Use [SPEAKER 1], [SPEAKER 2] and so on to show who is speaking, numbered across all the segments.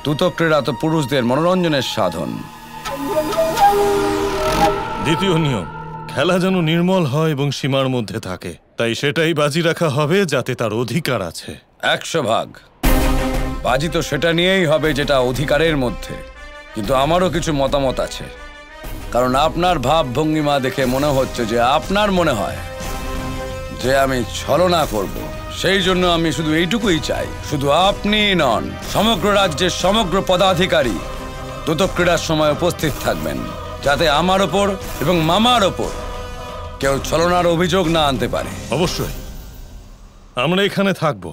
[SPEAKER 1] দ্রুত ক্রীড়া তো পুরুষদের মনোরঞ্জনের সাধন।
[SPEAKER 2] দ্বিতীয় নিয়ম, খেলা যেন নির্মল হয় এবং সীমার মধ্যে থাকে, তাই সেটাই বাজি রাখা হবে যাতে তার অধিকার আছে।
[SPEAKER 1] 100 ভাগ বাজি তো সেটা নিয়েই হবে যেটা অধিকারের মধ্যে। কিন্তু আমারও কিছু মতামত আছে, কারণ আপনার ভাব ভঙ্গিমা দেখে মনে হচ্ছে যে আপনার মনে হয় যে আমি ছলনা করব। সেই জন্য আমি শুধু এইটুকুই চাই, শুধু আপনি নন, সমগ্র রাজ্যের সমগ্র পদাধিকারী দ্রুত ক্রীড়ার সময় উপস্থিত থাকবেন, যাতে আমার ওপর এবং মামার ওপর কেউ ছলনার অভিযোগ না আনতে পারে।
[SPEAKER 2] অবশ্যই আমরা এখানে থাকব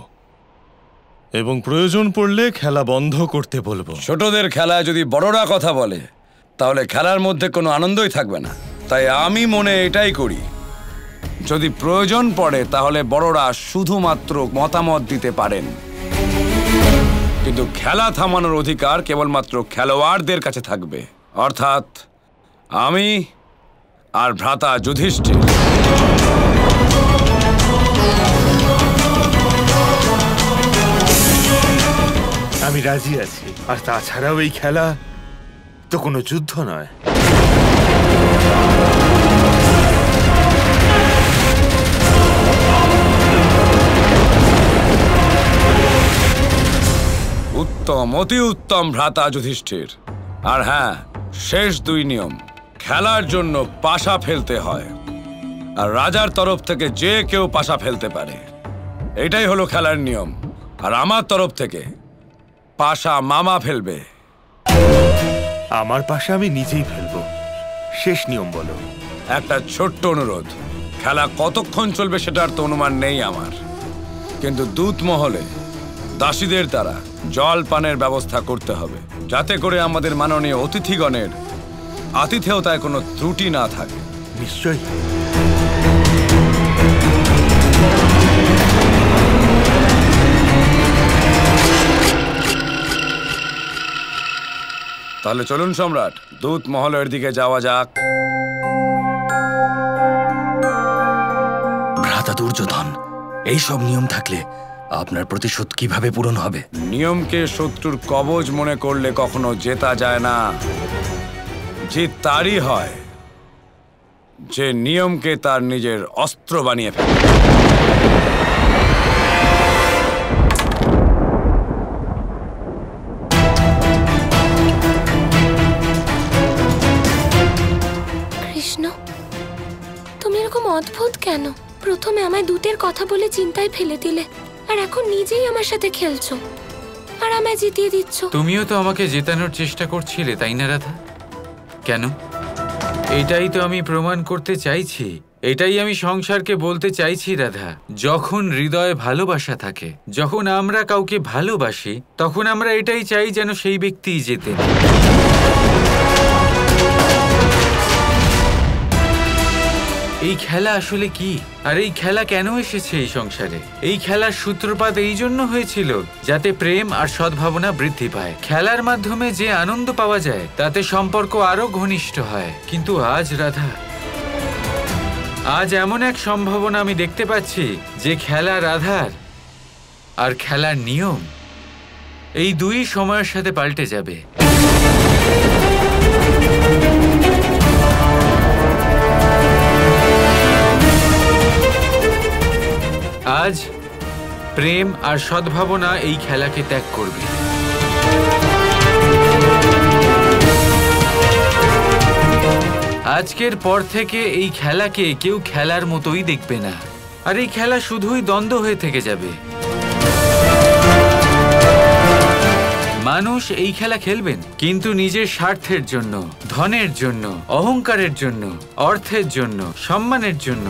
[SPEAKER 2] এবং প্রয়োজন পড়লে খেলা বন্ধ করতে বলবো।
[SPEAKER 1] ছোটদের খেলায় যদি বড়রা কথা বলে তাহলে খেলার মধ্যে কোনো আনন্দই থাকবে না। তাই আমি মনে এটাই করি, যদি প্রয়োজন পড়ে তাহলে বড়রা শুধুমাত্র মতামত দিতে পারেন, কিন্তু খেলা থামানোর অধিকার কেবলমাত্র খেলোয়াড়দের কাছে থাকবে, অর্থাৎ আমি আর ভ্রাতা যুধিষ্ঠির।
[SPEAKER 3] আমি রাজি আছি। আর তাছাড়াও এই খেলা তো কোনো যুদ্ধ নয়।
[SPEAKER 1] উত্তম, অতি উত্তম ভ্রাতা যুধিষ্ঠির। আর হ্যাঁ, শেষ 2 নিয়ম, খেলার জন্য পাশা ফেলতে হয়, আর রাজার তরফ থেকে যে কেউ পাশা ফেলতে পারে। এটাই হলো খেলার নিয়ম। আর আমার তরফ থেকে পাশা মামা ফেলবে।
[SPEAKER 3] আমার পাশে আমি নিজেই ফেলবো। শেষ নিয়ম বলো।
[SPEAKER 1] একটা ছোট্ট অনুরোধ, খেলা কতক্ষণ চলবে সেটার তো অনুমান নেই আমার, কিন্তু দূত মহলে দাসীদের দ্বারা জল পানের ব্যবস্থা করতে হবে, যাতে করে আমাদের মাননীয় অতিথিগণের আতিথেয়তায় কোনো ত্রুটি না থাকে।
[SPEAKER 3] নিশ্চয়ই।
[SPEAKER 1] তাহলে চলুন সম্রাট, দূত মহলের দিকে যাওয়া যাক।
[SPEAKER 4] ভ্রাতা দুর্যোধন, এইসব নিয়ম থাকলে আপনার প্রতিশোধ কিভাবে পূরণ হবে?
[SPEAKER 1] নিয়মকে শত্রুর কবজ মনে করলে কখনো জেতা যায় না। জিত তারই হয় যে নিয়মকে তার নিজের অস্ত্র বানিয়ে ফেলে।
[SPEAKER 5] কৃষ্ণ, তুমি এরকম অদ্ভুত কেন? প্রথমে আমায় দূতের কথা বলে চিন্তায় ফেলে দিলে, আর এখন নিজেই আমার সাথে খেলছো আর আমায় জিতিয়ে দিচ্ছ।
[SPEAKER 6] তুমিও তো আমাকে জেতানোর চেষ্টা করছিলে, তাই না রাধা? কেন? এটাই তো আমি প্রমাণ করতে চাইছি, এটাই আমি সংসারকে বলতে চাইছি রাধা। যখন হৃদয়ে ভালোবাসা থাকে, যখন আমরা কাউকে ভালোবাসি, তখন আমরা এটাই চাই যেন সেই ব্যক্তিই জেতে। এই খেলা আসলে কি, আর এই খেলা কেন এসেছে এই সংসারে? এই খেলার সূত্রপাত এই জন্য হয়েছিল যাতে প্রেম আর সদ্ভাবনা বৃদ্ধি পায়। খেলার মাধ্যমে যে আনন্দ পাওয়া যায় তাতে সম্পর্ক আরো ঘনিষ্ঠ হয়। কিন্তু আজ রাধা, আজ এমন এক সম্ভাবনা আমি দেখতে পাচ্ছি যে খেলা রাধার আর খেলার নিয়ম এই দুই সময়ের সাথে পাল্টে যাবে। আজ প্রেম আর সদ্ভাবনা এই খেলাকে ত্যাগ করবে। আজকের পর থেকে এই খেলাকে কেউ খেলার মতোই দেখবে না, আর এই খেলা শুধুই দ্বন্দ্ব হয়ে থেকে যাবে। মানুষ এই খেলা খেলবেন কিন্তু নিজের স্বার্থের জন্য, ধনের জন্য, অহংকারের জন্য, অর্থের জন্য, সম্মানের জন্য।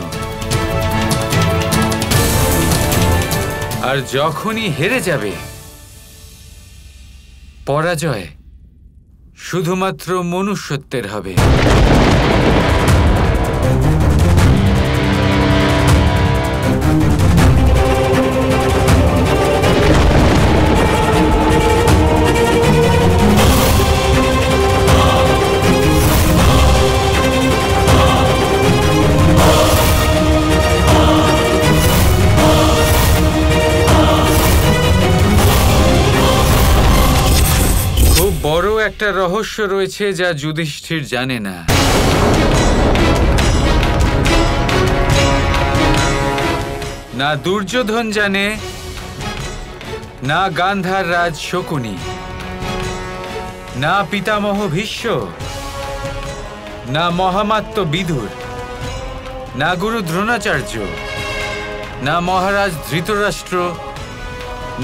[SPEAKER 6] আর যখনই হেরে যাবে, পরাজয় শুধুমাত্র মনুষ্যত্বের হবে। খুব বড় একটা রহস্য রয়েছে যা যুধিষ্ঠির জানে না। না দুর্যোধন জানে, না গান্ধার রাজ শকুনি, না পিতামহ ভীষ্ম, না মহামাত্য বিদুর, না গুরু দ্রোণাচার্য, না মহারাজ ধৃতরাষ্ট্র,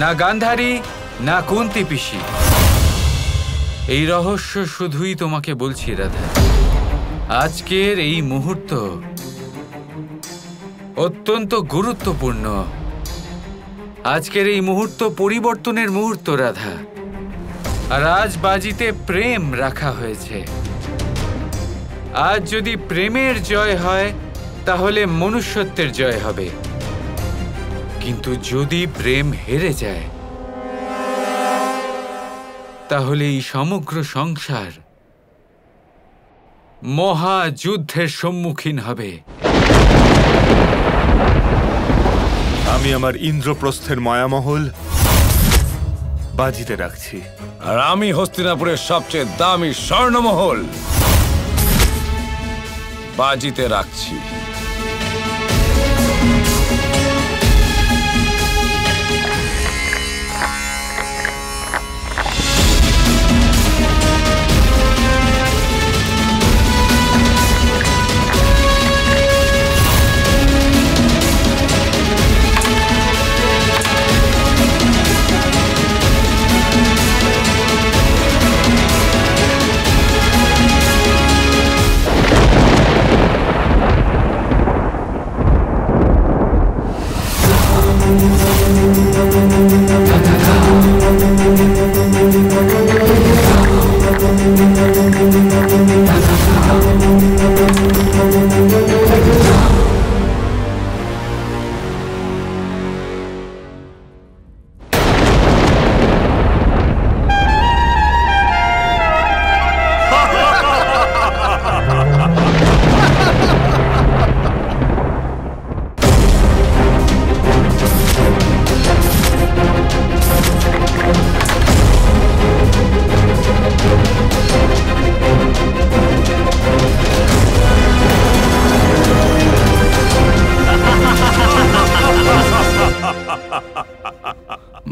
[SPEAKER 6] না গান্ধারী, না কুন্তী পিসি। এই রহস্য শুধুই তোমাকে বলছি রাধা। আজকের এই মুহূর্ত অত্যন্ত গুরুত্বপূর্ণ। আজকের এই মুহূর্ত পরিবর্তনের মুহূর্ত রাধা। আর আজ বাজিতে প্রেম রাখা হয়েছে। আজ যদি প্রেমের জয় হয় তাহলে মনুষ্যত্বের জয় হবে, কিন্তু যদি প্রেম হেরে যায় তাহলে এই সমগ্র সংসার মহাযুদ্ধের সম্মুখীন হবে।
[SPEAKER 3] আমি আমার ইন্দ্রপ্রস্থের মায়ামহল বাজিতে রাখছি।
[SPEAKER 1] আর আমি হস্তিনাপুরের সবচেয়ে দামি স্বর্ণমহল বাজিতে রাখছি।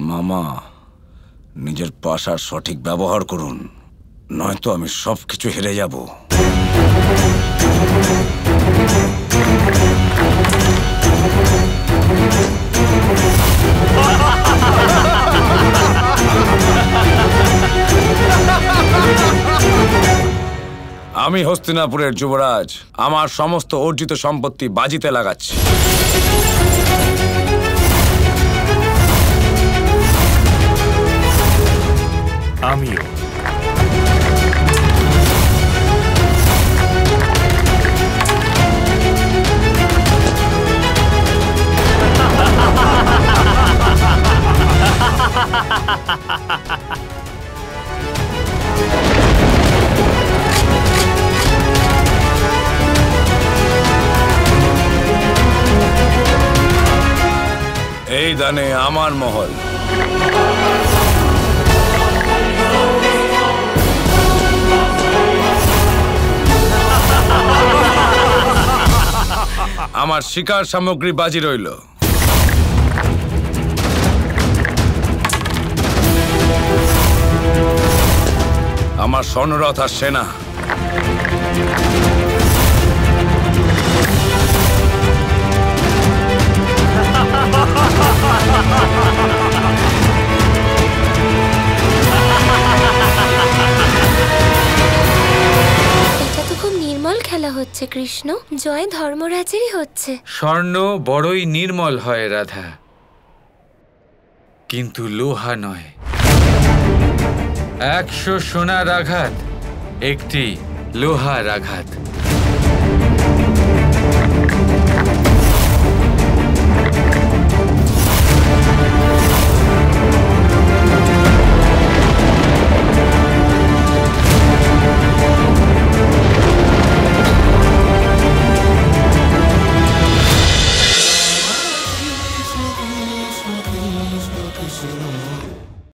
[SPEAKER 1] মামা, নিজের পাশার সঠিক ব্যবহার করুন, নয়তো আমি সবকিছু হেরে যাব। আমি হস্তিনাপুরের যুবরাজ আমার সমস্ত অর্জিত সম্পত্তি বাজিতে লাগাচ্ছি।
[SPEAKER 3] আমিও।
[SPEAKER 1] এই দানে আমার মহল। আমার শিকার সামগ্রী বাজি রইল। আমার স্বর্ণরথ আর সেনা।
[SPEAKER 5] খেলা হচ্ছে কৃষ্ণ, জয় ধর্মরাজেরই হচ্ছে।
[SPEAKER 6] স্বর্ণ বড়ই নির্মল হয় রাধা, কিন্তু লোহা নয়। 100 সোনার আঘাত একটি লোহার আঘাত।